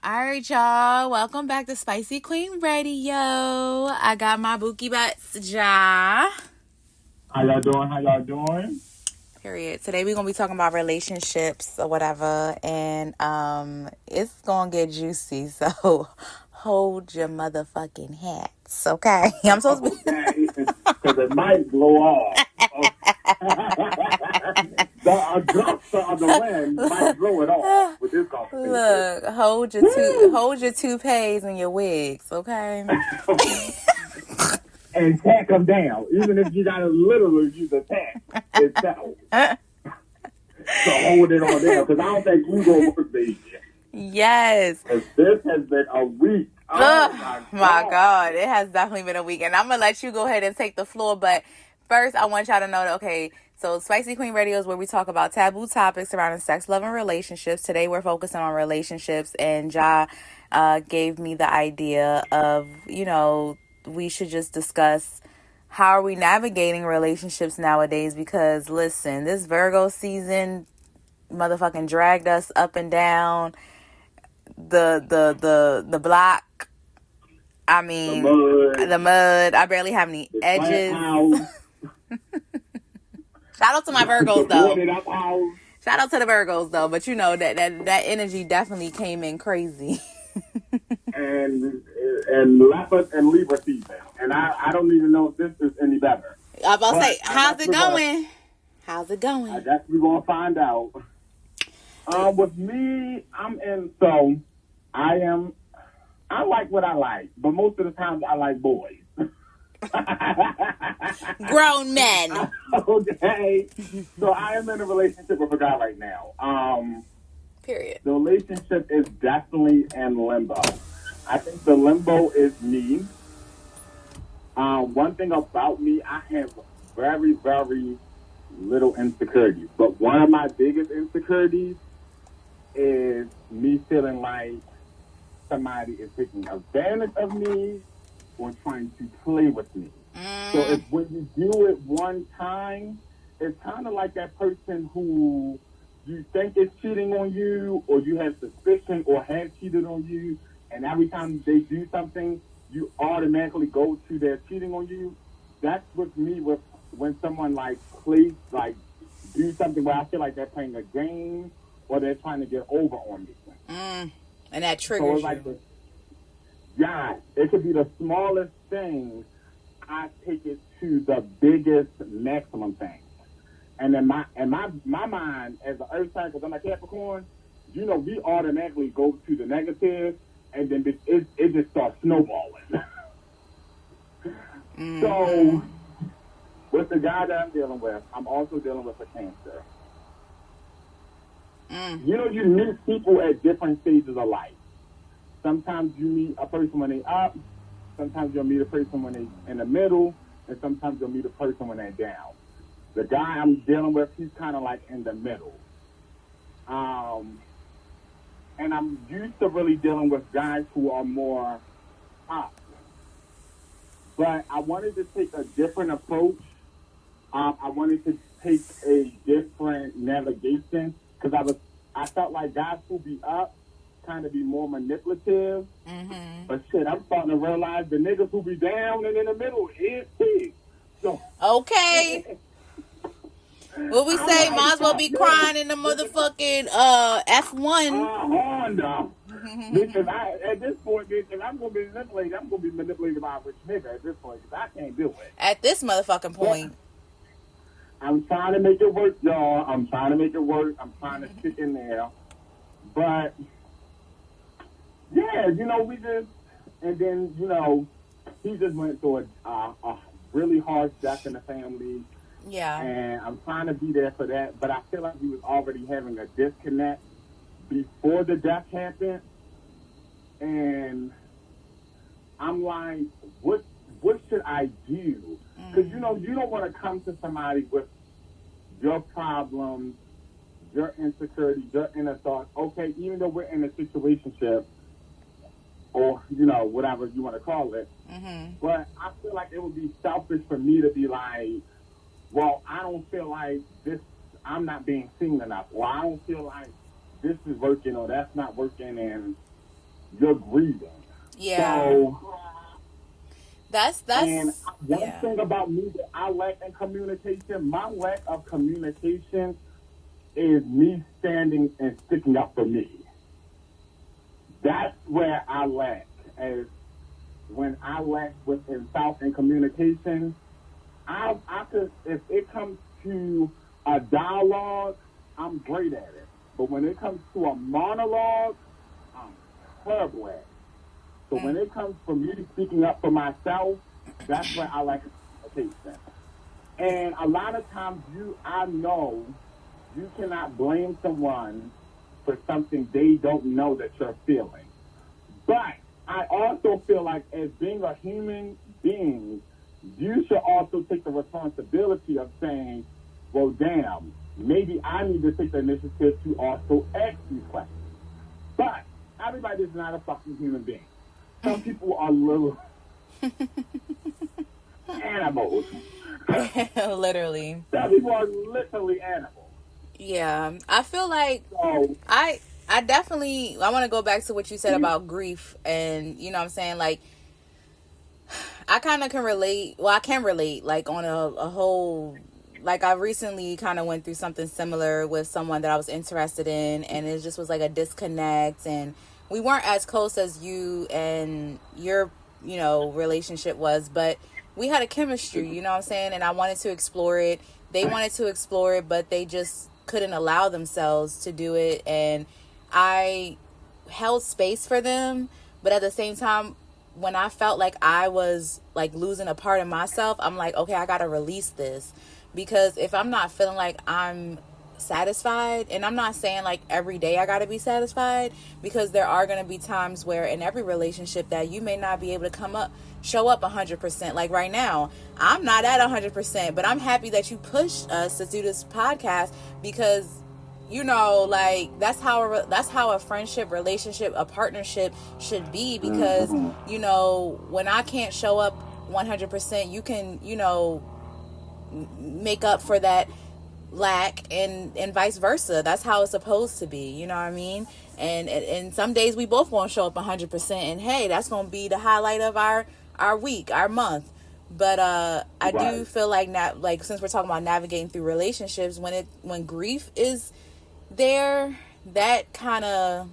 All right, y'all. Welcome back to Spicy Queen Radio. I got my Bookie Butts, Ja. How y'all doing? How y'all doing? Period. Today we're gonna be talking about relationships or whatever, and it's gonna get juicy. So hold your motherfucking hats, okay? I'm supposed to be. Okay, because it might blow off. The gust of the wind might blow it off with this conversation. Look, hold your Woo! toupees and your wigs, okay? And tack them down, even if you gotta literally use a tack itself to hold it on down. Because I don't think you gonna work, baby. Yes. Because this has been a week. Oh My God, it has definitely been a week, and I'm gonna let you go ahead and take the floor. But first, I want y'all to know that so Spicy Queen Radio is where we talk about taboo topics surrounding sex, love, and relationships. Today, we're focusing on relationships, and Ja gave me the idea of we should just discuss how are we navigating relationships nowadays. Because listen, this Virgo season motherfucking dragged us up and down the block. I mean, the mud. I barely have any edges. Shout out to my Virgos though. Shout out to the Virgos though. But you know that energy definitely came in crazy. and Leopard and Libra season, and I don't even know if this is any better. I was about to say, how's it going? How's it going? I guess we're gonna find out. With me, so I like what I like, but most of the times I like boys. Grown men. Okay. So I am in a relationship with a guy right now. Period. The relationship is definitely in limbo. I think the limbo is me. One thing about me, I have very, very little insecurities. But one of my biggest insecurities is me feeling like somebody is taking advantage of me or trying to play with me. So if when you do it one time, it's kind of like that person who you think is cheating on you, or you have suspicion or have cheated on you, and every time they do something, you automatically go to their cheating on you. That's with me with when someone plays do something where I feel like they're playing a game or they're trying to get over on me. And that triggers you. Yeah, it could be the smallest thing. I take it to the biggest maximum thing. And in my mind, as an earth sign, because I'm a Capricorn, we automatically go to the negative, and then it just starts snowballing. So, with the guy that I'm dealing with, I'm also dealing with a Cancer. You meet people at different stages of life. Sometimes you meet a person when they're up, sometimes you'll meet a person when they're in the middle, and sometimes you'll meet a person when they're down. The guy I'm dealing with, he's kind of like in the middle. And I'm used to really dealing with guys who are more up. But I wanted to take a different approach. I wanted to take a different navigation because I felt like guys who be up kind of be more manipulative. But shit, I'm starting to realize the niggas who be down and in the middle is big. So okay. What we say, might as well be crying in the motherfucking F1. Honda. Because at this point, if I'm going to be manipulated, I'm going to be manipulated by a rich nigga at this point because I can't do it. At this motherfucking point. But I'm trying to make it work, y'all. I'm trying to make it work. I'm trying to stick in there. But, yeah, we just, and then, he just went through a really harsh death in the family. Yeah. And I'm trying to be there for that, but I feel like he was already having a disconnect before the death happened. And I'm like, what should I do? Because, you don't want to come to somebody with your problems, your insecurities, your inner thoughts. Okay, even though we're in a situationship, or, whatever you want to call it. But I feel like it would be selfish for me to be like, well, I don't feel like this, I'm not being seen enough. Or I don't feel like this is working or that's not working. And you're grieving. Yeah. So, that's and one yeah. thing about me that I lack in communication, my lack of communication is me standing and sticking up for me. That's where I lack. As when I lack within South in communication, I could, if it comes to a dialogue, I'm great at it. But when it comes to a monologue, I'm terrible at it. So when it comes for me speaking up for myself, that's where I lack communication. And a lot of times I know you cannot blame someone for something they don't know that you're feeling. But I also feel like as being a human being, you should also take the responsibility of saying, well, damn, maybe I need to take the initiative to also ask these questions. But everybody is not a fucking human being. Some people are little animals. Literally. Some people are literally animals. Yeah, I feel like So, I definitely I want to go back to what you said about grief, and you know what I'm saying, like I kind of can relate. Well, I can relate like on a whole. Like I recently kind of went through something similar with someone that I was interested in, and it just was like a disconnect, and we weren't as close as you and your relationship was, but we had a chemistry, you know what I'm saying, and I wanted to explore it. They wanted to explore it, but they just couldn't allow themselves to do it, and I held space for them, but at the same time, when I felt like I was like losing a part of myself, I'm like, okay, I gotta release this, because if I'm not feeling like I'm satisfied, and I'm not saying like every day I gotta be satisfied, because there are gonna be times where in every relationship that you may not be able to show up 100%. Like right now, I'm not at 100%, but I'm happy that you pushed us to do this podcast, because like that's how a friendship, relationship, a partnership should be, because when I can't show up 100%, you can make up for that lack, and vice versa. That's how it's supposed to be, you know what I mean? And some days we both won't show up 100%, and hey, that's gonna be the highlight of our week, our month. But I do feel like since we're talking about navigating through relationships, when grief is there, that kind of,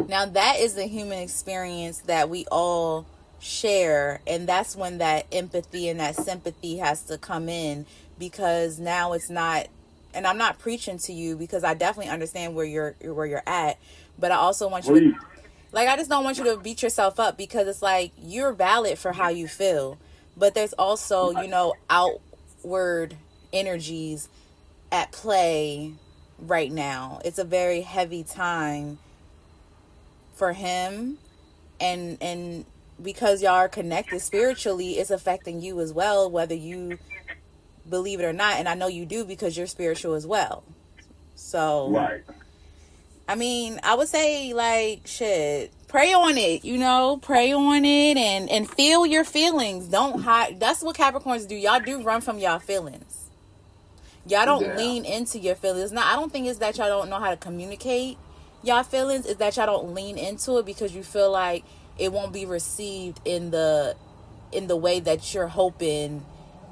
now that is the human experience that we all share, and that's when that empathy and that sympathy has to come in, because now it's not, and I'm not preaching to you, because I definitely understand where you're at, but I also want you to, I just don't want you to beat yourself up, because it's like you're valid for how you feel, but there's also outward energies at play right now. It's a very heavy time for him, and because y'all are connected spiritually, it's affecting you as well, whether you believe it or not. And I know you do, because you're spiritual as well. So I mean, I would say shit, pray on it, pray on it, and feel your feelings. Don't hide. That's what Capricorns do. Y'all do run from y'all feelings. Y'all don't lean into your feelings. Now, I don't think it's that y'all don't know how to communicate y'all feelings. It's that y'all don't lean into it because you feel like it won't be received in the way that you're hoping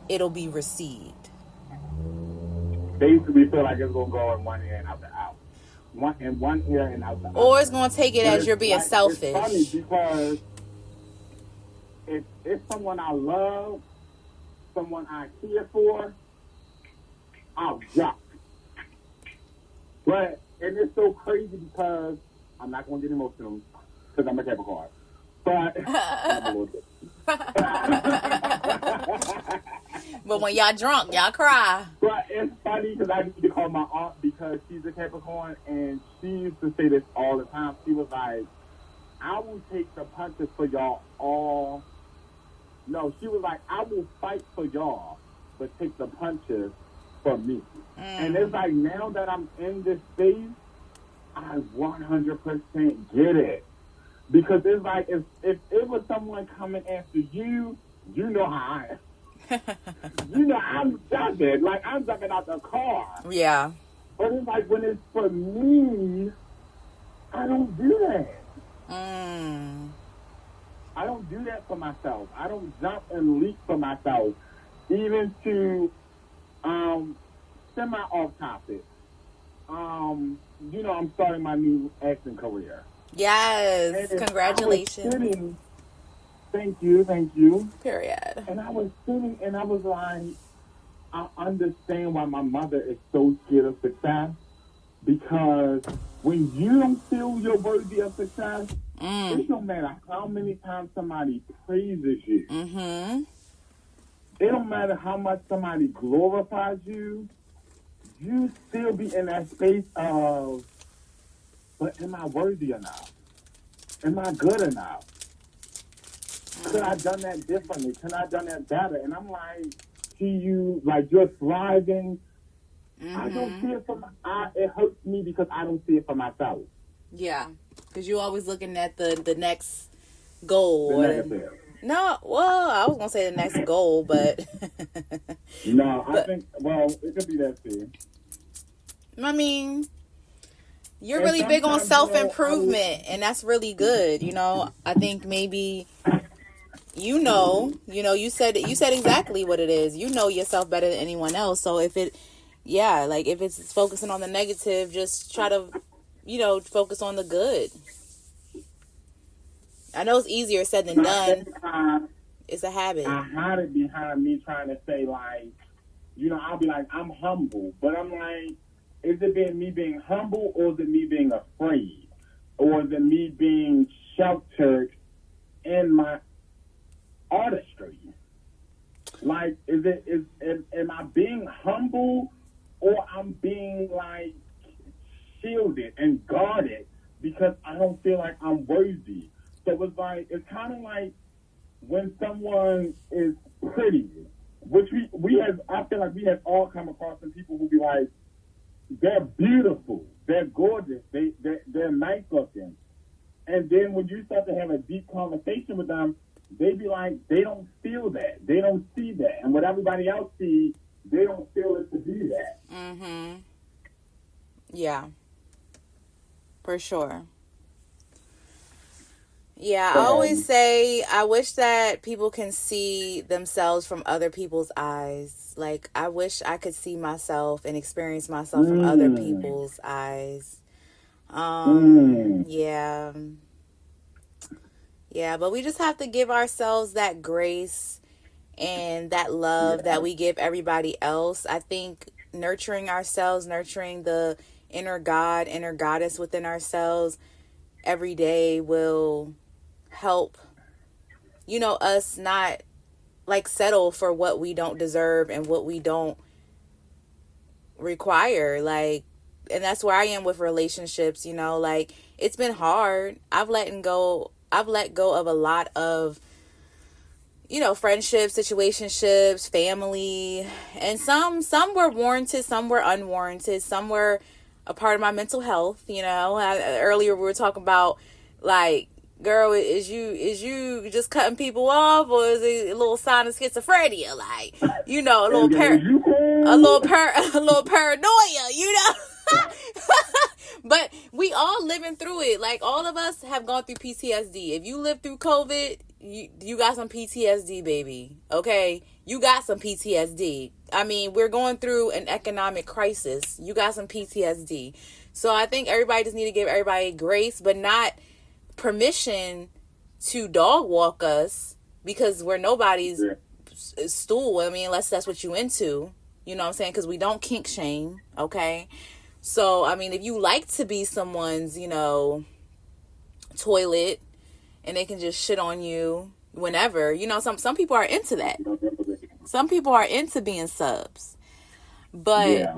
it'll be received. Basically, feel like it's gonna go in one ear and out the out. In one ear and out the out. Or it's gonna take it as you're being selfish. It's funny because if it's someone I love, someone I care for, I'll jump. And it's so crazy because I'm not gonna get emotional because I'm a Capricorn. But but when y'all drunk, y'all cry. But it's funny because I need to call my aunt because she's a Capricorn, and she used to say this all the time. She was like, I will take the punches for y'all all. No, she was like, I will fight for y'all, but take the punches for me. And it's like, now that I'm in this space, I 100% get it. Because it's like, if it was someone coming after you, you know how I am. I'm jumping. I'm jumping out the car. Yeah. But it's like, when it's for me, I don't do that. Mm. I don't do that for myself. I don't jump and leap for myself. Even to semi off topic. I'm starting my new acting career. Yes. And Congratulations. I was sitting, thank you. Period. And I was sitting and I was like, I understand why my mother is so scared of success. Because when you don't feel you're worthy of success, it don't matter how many times somebody praises you. Mm-hmm. It don't matter how much somebody glorifies you. You still be in that space of, but am I worthy enough? Am I good enough? Could I have done that differently? Could I have done that better? And I'm like, see you, like you're thriving. I don't see it it hurts me because I don't see it for myself. Yeah, because you're always looking at the next goal. The negative. No, well, I was gonna say the next goal, but no, I think it could be that too. I mean, you're really big on self-improvement, and that's really good. I think maybe you said exactly what it is. You know yourself better than anyone else. So if it's focusing on the negative, just try to, focus on the good. I know it's easier said than done. It's a habit. I hide it behind me trying to say, like, I'll be like, I'm humble. But I'm like, is it me being humble, or is it me being afraid? Or is it me being sheltered in my artistry? Like, am I being humble, or I'm being, like, shielded and guarded because I don't feel like I'm worthy? So it's kind of like when someone is pretty, which I feel like we have all come across some people who be like, they're beautiful, they're gorgeous, they're nice looking. And then when you start to have a deep conversation with them, they be like, they don't feel that. They don't see that. And what everybody else sees, they don't feel it to be that. Mm-hmm. Yeah. For sure. Yeah, I always say I wish that people can see themselves from other people's eyes. Like, I wish I could see myself and experience myself from other people's eyes. Yeah. Yeah, but we just have to give ourselves that grace and that love that we give everybody else. I think nurturing ourselves, nurturing the inner God, inner goddess within ourselves every day will help, us not like settle for what we don't deserve and what we don't require. Like, and that's where I am with relationships, like, it's been hard. I've let go of a lot of, friendships, situationships, family, and some were warranted, some were unwarranted, some were a part of my mental health. Earlier we were talking about, like, girl, is you just cutting people off, or is it a little sign of schizophrenia? Like, a little paranoia, But we all living through it. Like, all of us have gone through PTSD. If you lived through COVID, you got some PTSD, baby. Okay? You got some PTSD. I mean, we're going through an economic crisis. You got some PTSD. So I think everybody just need to give everybody grace, but not permission to dog walk us because we're nobody's stool. I mean, unless that's what you into. You know what I'm saying? Because we don't kink shame. Okay? So, I mean, if you like to be someone's, toilet and they can just shit on you whenever, some people are into that. Some people are into being subs. But,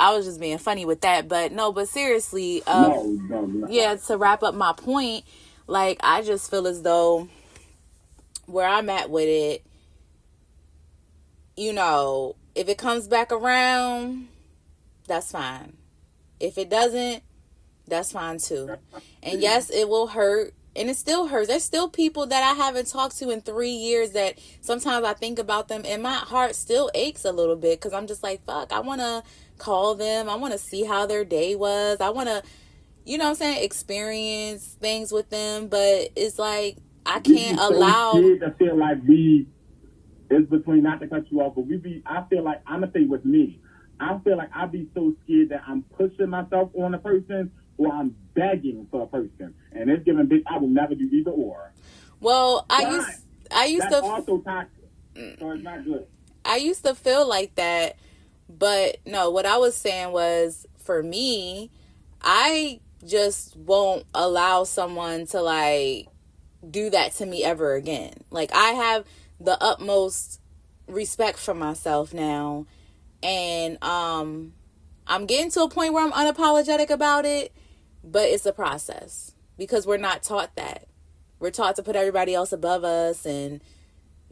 I was just being funny with that. But seriously, to wrap up my point, like, I just feel as though where I'm at with it, if it comes back around, that's fine. If it doesn't, that's fine too. And yes, it will hurt. And it still hurts. There's still people that I haven't talked to in 3 years that sometimes I think about them and my heart still aches a little bit because I'm just like, fuck, I want to call them. I want to see how their day was. I want to, you know what I'm saying, experience things with them, but it's like I We can't be so allow. scared to feel like it's between, not to cut you off, but I feel like, I'm going to say with me, I feel like I be so scared that I'm pushing myself on a person or I'm begging for a person. And it's giving bitch, I will never do either or. Well, But I used that's to also toxic. So it's not good. I used to feel like that, but no, what I was saying was, for me, I just won't allow someone to like do that to me ever again. Like, I have the utmost respect for myself now, and I'm getting to a point where I'm unapologetic about it, but it's a process because we're not taught that. We're taught to put everybody else above us and,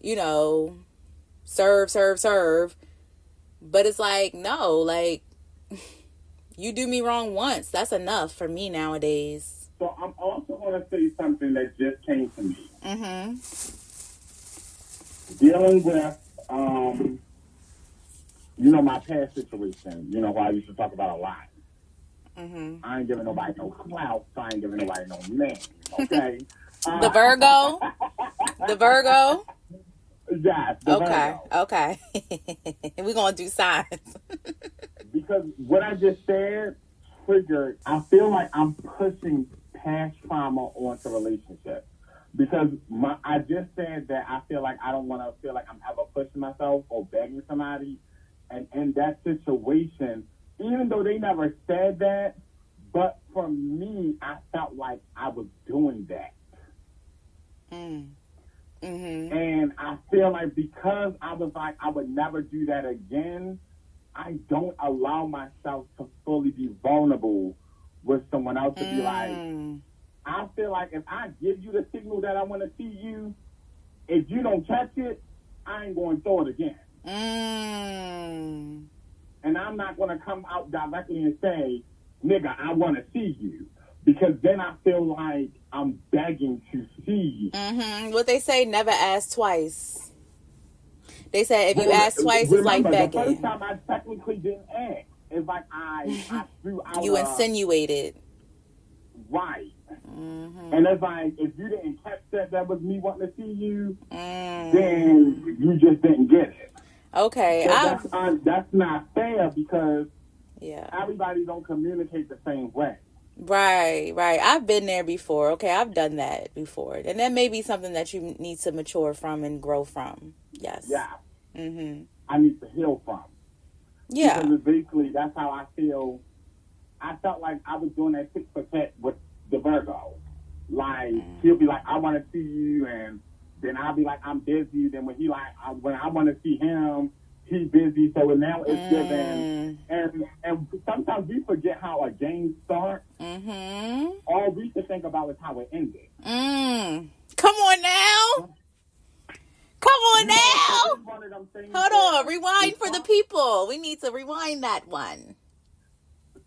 you know, serve, serve, serve. But it's like, no, like, you do me wrong once. That's enough for me nowadays. So I'm also going to say something that just came to me. Mm-hmm. Dealing with, my past situation, who I used to talk about a lot. Mm-hmm. I ain't giving nobody no clout, so I ain't giving nobody no name, okay? The Virgo? The Virgo? Yes, the Virgo. Okay. We're going to do signs. Because what I just said triggered, I feel like I'm pushing past trauma onto relationships. Because I just said that I feel like I don't want to feel like I'm ever pushing myself or begging somebody. And in that situation, even though they never said that, but for me, I felt like I was doing that. Mm-hmm. And I feel like because I was like, I would never do that again, I don't allow myself to fully be vulnerable with someone else to be like, I feel like if I give you the signal that I want to see you, if you don't catch it, I ain't going to throw it again. And I'm not going to come out directly and say, nigga, I want to see you. Because then I feel like I'm begging to see you. Mm-hmm. What they say, never ask twice. They said if you ask twice, it's like begging. The first time I technically didn't ask. It's like I threw out. You insinuated. Right. Mm-hmm. And it's like, if you didn't catch that was me wanting to see you, then you just didn't get it. Okay. So that's not fair because everybody don't communicate the same way. Right. I've been there before. Okay, I've done that before. And that may be something that you need to mature from and grow from. Yes. Yeah. Mm-hmm. I need to heal from. Yeah. Because basically that's how I feel. I felt like I was doing that tit for tat with the Virgo. Like, he'll be like, I want to see you, and then I'll be like, I'm busy. Then when when I want to see him, he's busy. So now it's given. And sometimes we forget how a game starts. Mm-hmm. All we can think about is how it ended. Come on now. Hold on. Rewind for the people. We need to rewind that one.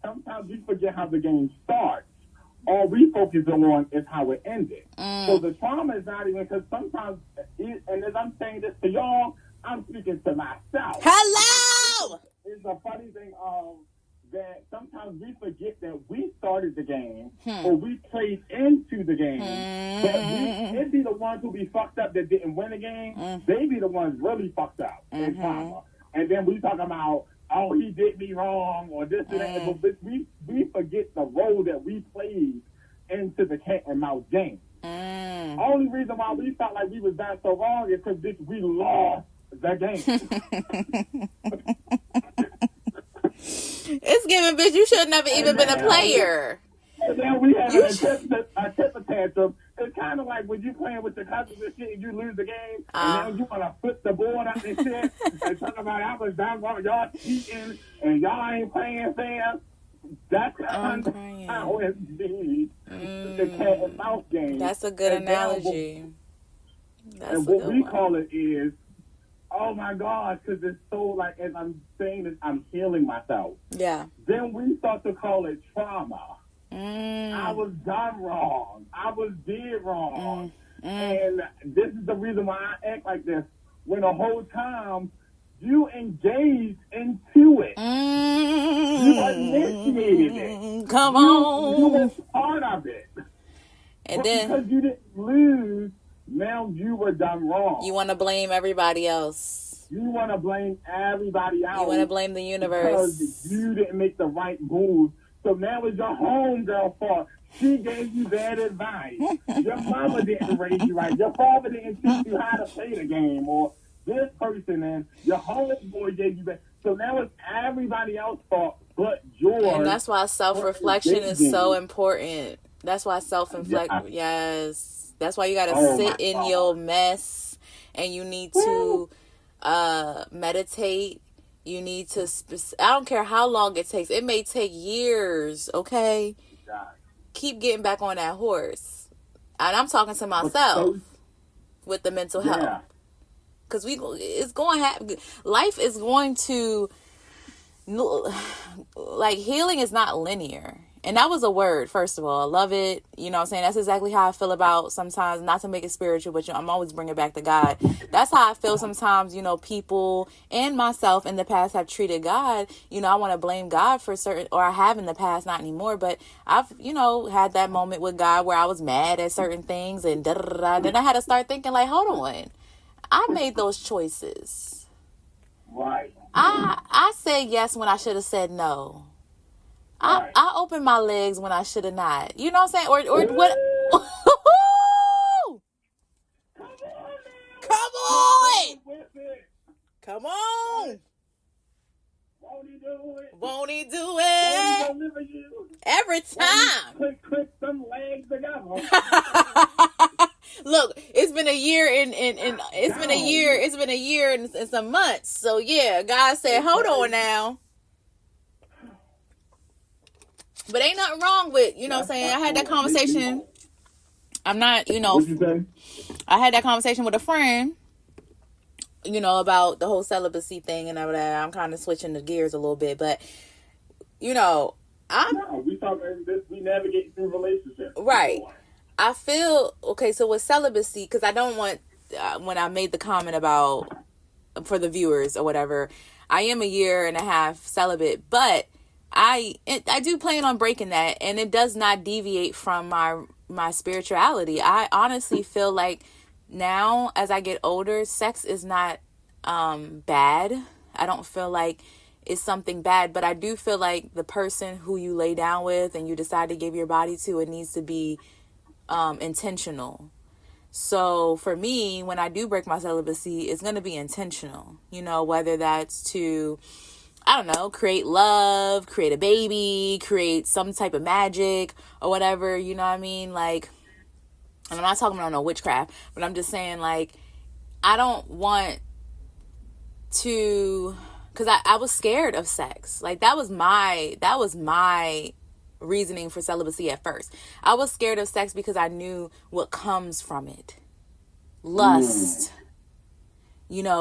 Sometimes we forget how the game starts. All we focus on is how it ended. So the trauma is not even, because sometimes, and as I'm saying this to y'all, I'm speaking to myself. Hello! It's a funny thing that sometimes we forget that we started the game or we played into the game. But it'd be the ones who be fucked up that didn't win the game. They be the ones really fucked up in trauma. And then we talk about, oh, he did me wrong, or this and that. But we forget the role that we played into the cat and mouse game. Only reason why we felt like we was done so wrong is because we lost the game. It's giving, bitch, you should have never even been a player. And then we had a temper tantrum. It's kind of like when you playing with your cousins and shit and you lose the game, and then you want to flip the board up and shit and talk about I was down wrong, y'all cheating, and y'all ain't playing fair. That's how it's the cat and mouse game. That's a good analogy. And what we call it is, oh my God, because it's so like, as I'm saying it, I'm healing myself. Yeah. Then we start to call it trauma. I was done wrong. I was did wrong. And this is the reason why I act like this. When the whole time You engaged into it. Mm-hmm. You initiated it. Come You on. were part of it. And But then because you didn't lose, now you were done wrong. you want to blame everybody else. You want to blame everybody else. You want to blame the universe. Because you didn't make the right move. So now it's your homegirl's fault. She gave you bad advice. Your mama didn't raise you right. Your father didn't teach you how to play the game. Or this person and your homeboy gave you bad. So now it's everybody else's fault but yours. And that's why self-reflection is so important. That's why self-reflection, yes. That's why you got to sit in your mess, and you need to meditate. You need to, I don't care how long it takes. It may take years, okay? Keep getting back on that horse. And I'm talking to myself with the mental health. Because it's going to happen. Life is going to, like, healing is not linear. And that was a word, first of all. I love it. You know what I'm saying? That's exactly how I feel about sometimes, not to make it spiritual, but I'm always bringing it back to God. That's how I feel sometimes, people and myself in the past have treated God. I want to blame God for certain, or I have in the past, not anymore, but I've, had that moment with God where I was mad at certain things and da-da-da-da. Then I had to start thinking like, hold on. I made those choices. Right. I said yes when I should have said no. I opened my legs when I should have not. You know what I'm saying? Or what? Come on! Come on! Won't he do it? Won't he do Won't he it? deliver you? Every time. Click some legs together. Look, it's been a year and it's been a year and some months. So yeah, God said, hold on now. But ain't nothing wrong with, what I'm saying? I had that conversation. I'm not, What'd you say? I had that conversation with a friend, about the whole celibacy thing and all that. I'm kind of switching the gears a little bit, but, we navigate through relationships. Right. I feel, okay, so with celibacy, because I don't want, when I made the comment about, for the viewers or whatever, I am a year and a half celibate, but I do plan on breaking that, and it does not deviate from my spirituality. I honestly feel like now, as I get older, sex is not bad. I don't feel like it's something bad, but I do feel like the person who you lay down with and you decide to give your body to, it needs to be intentional. So for me, when I do break my celibacy, it's going to be intentional, whether that's to, I don't know, create love, create a baby, create some type of magic or whatever, you know what I mean? Like, and I'm not talking about no witchcraft, but I'm just saying, like, I don't want to, because I was scared of sex. Like, that was my reasoning for celibacy at first. I was scared of sex because I knew what comes from it. Lust.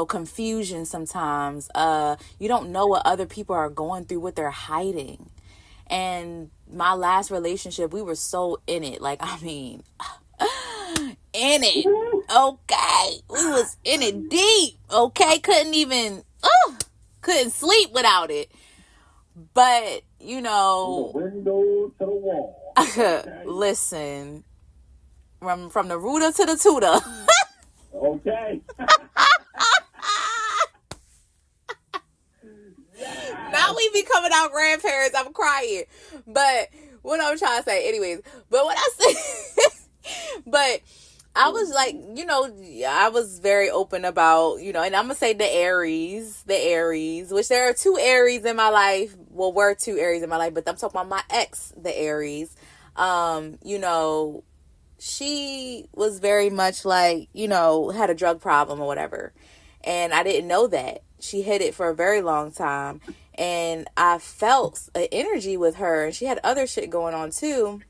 Confusion sometimes. You don't know what other people are going through, what they're hiding. And my last relationship, we were so in it. Like, I mean, in it. Okay. We was in it deep. Okay. Couldn't sleep without it. But, From the window to the wall. Okay. Listen, from the rooter to the tutor. Okay. Now we becoming our grandparents. I'm crying. But what I'm trying to say, anyways. But what I say, but I was like, I was very open about, and I'm going to say the Aries, which there are two Aries in my life. Well, were two Aries in my life, but I'm talking about my ex, the Aries. She was very much like, had a drug problem or whatever. And I didn't know that. She hid it for a very long time. And I felt an energy with her. And she had other shit going on too.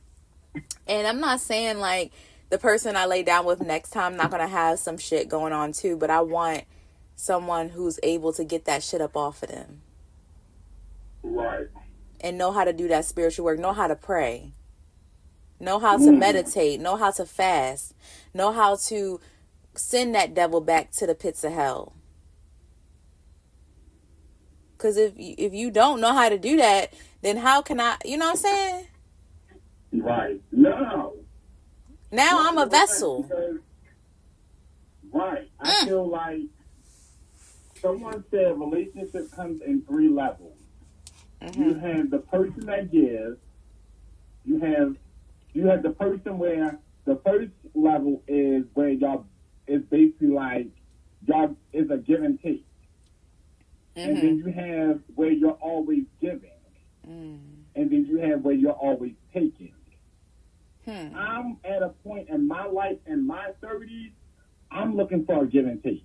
And I'm not saying like the person I lay down with next time not going to have some shit going on too. But I want someone who's able to get that shit up off of them. Right. And know how to do that spiritual work. Know how to pray. Know how to meditate. Know how to fast. Know how to send that devil back to the pits of hell. Because if you don't know how to do that, then how can I, you know what I'm saying? Right. No. Now I'm a vessel. Because, right. I feel like someone said relationship comes in 3 levels. You have the person that gives. You have the person where the first level is where y'all is basically like y'all is a give and take. And then you have where you're always giving. And then you have where you're always taking. I'm at a point in my life, in my 30s, I'm looking for a give and take.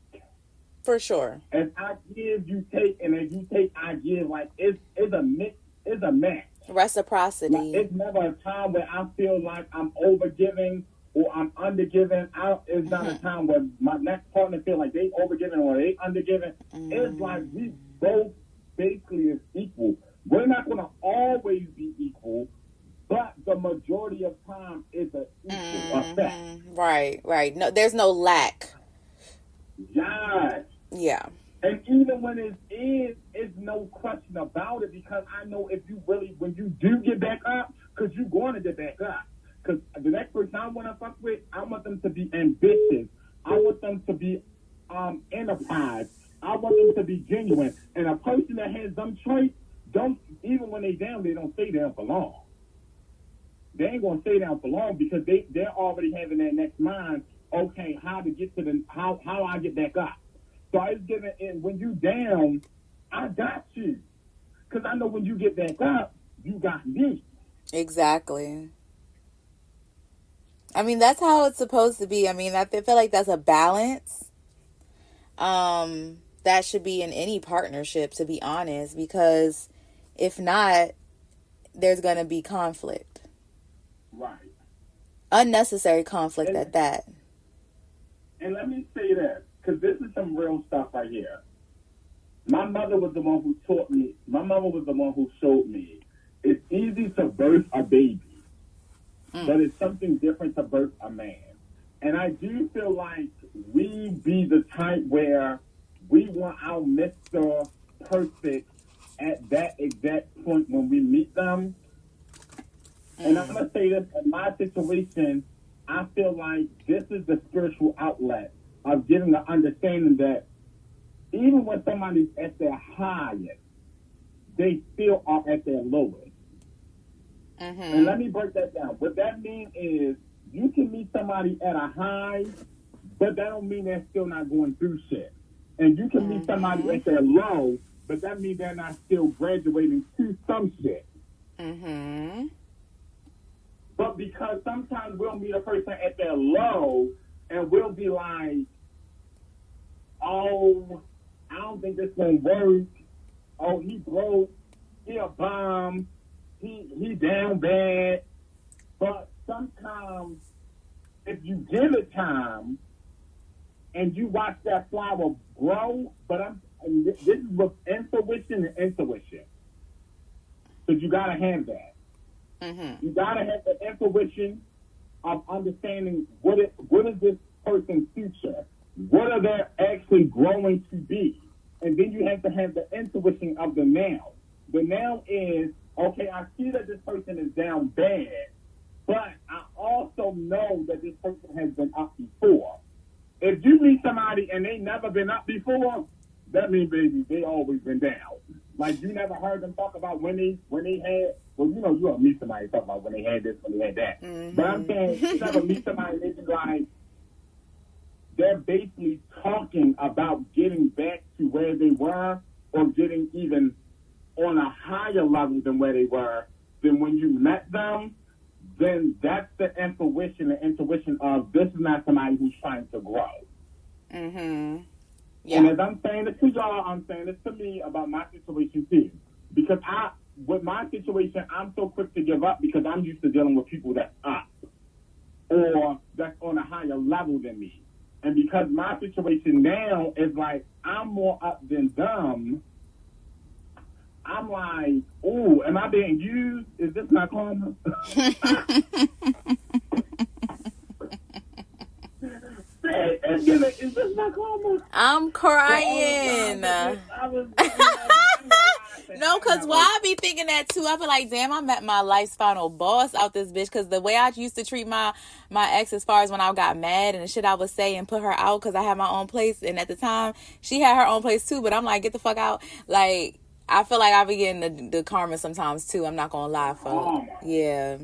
For sure. As I give, you take, and as you take, I give. Like, it's a mix, it's a match. Reciprocity. Like, it's never a time where I feel like I'm overgiving or I'm undergiving. It's not a time where my next partner feel like they overgiving or they undergiving. It's like we both basically is equal. We're not going to always be equal, but the majority of time is an equal effect. Right. No, there's no lack. Yes. Yeah. And even when it is, it's no question about it, because I know if you really, when you do get back up, because you're going to get back up. Because the next person I want to fuck with, I want them to be ambitious. I want them to be enterprise. I want them to be genuine. And a person that has them traits, even when they down, they don't stay down for long. They ain't going to stay down for long because they're already having that next mind, okay, how to get to how I get back up. So I was giving in, when you down, I got you. Because I know when you get back up, you got me. Exactly. I mean, that's how it's supposed to be. I mean, I feel like that's a balance. That should be in any partnership, to be honest, because if not, there's going to be conflict. Right. Unnecessary conflict at that. And let me say this, because this is some real stuff right here. My mother was the one who taught me, my mother was the one who showed me, it's easy to birth a baby, but it's something different to birth a man. And I do feel like we be the type where we want our Mr. Perfect at that exact point when we meet them. And I'm going to say this, in my situation, I feel like this is the spiritual outlet of getting the understanding that even when somebody's at their highest, they still are at their lowest. And let me break that down. What that means is you can meet somebody at a high, but that don't mean they're still not going through shit. And you can meet somebody at their low, but that means they're not still graduating to some shit. But because sometimes we'll meet a person at their low, and we'll be like, oh, I don't think this gonna work. Oh, he broke. He a bum. He down bad. But sometimes, if you give it time, and you watch that flower grow, this is with intuition and intuition. So you gotta have that. You gotta have the intuition of understanding what is this person's future? What are they actually growing to be? And then you have to have the intuition of the now. The now is, okay, I see that this person is down bad, but I also know that this person has been up before. If you meet somebody and they never been up before, that means, baby, they always been down. Like, you never heard them talk about when they had, well, you know, you'll meet somebody talk about when they had this, when they had that. But I'm saying, you never meet somebody and they be like, they're basically talking about getting back to where they were or getting even on a higher level than where they were. Then when you met them, then that's the intuition of this is not somebody who's trying to grow. Yeah. And as I'm saying this to y'all, I'm saying this to me about my situation too. Because with my situation, I'm so quick to give up because I'm used to dealing with people that's up or that's on a higher level than me. And because my situation now is like I'm more up than them, I'm like, ooh, am I being used? Is this not karma? Is this not karma? I'm crying. I was No, because why I be thinking that too? I feel like, damn, I met my life's final boss out this bitch. Because the way I used to treat my ex, as far as when I got mad and the shit I would say and put her out because I had my own place, and at the time she had her own place too. But I'm like, get the fuck out. Like, I feel like I be getting the karma sometimes too. I'm not gonna lie, folks. Yeah.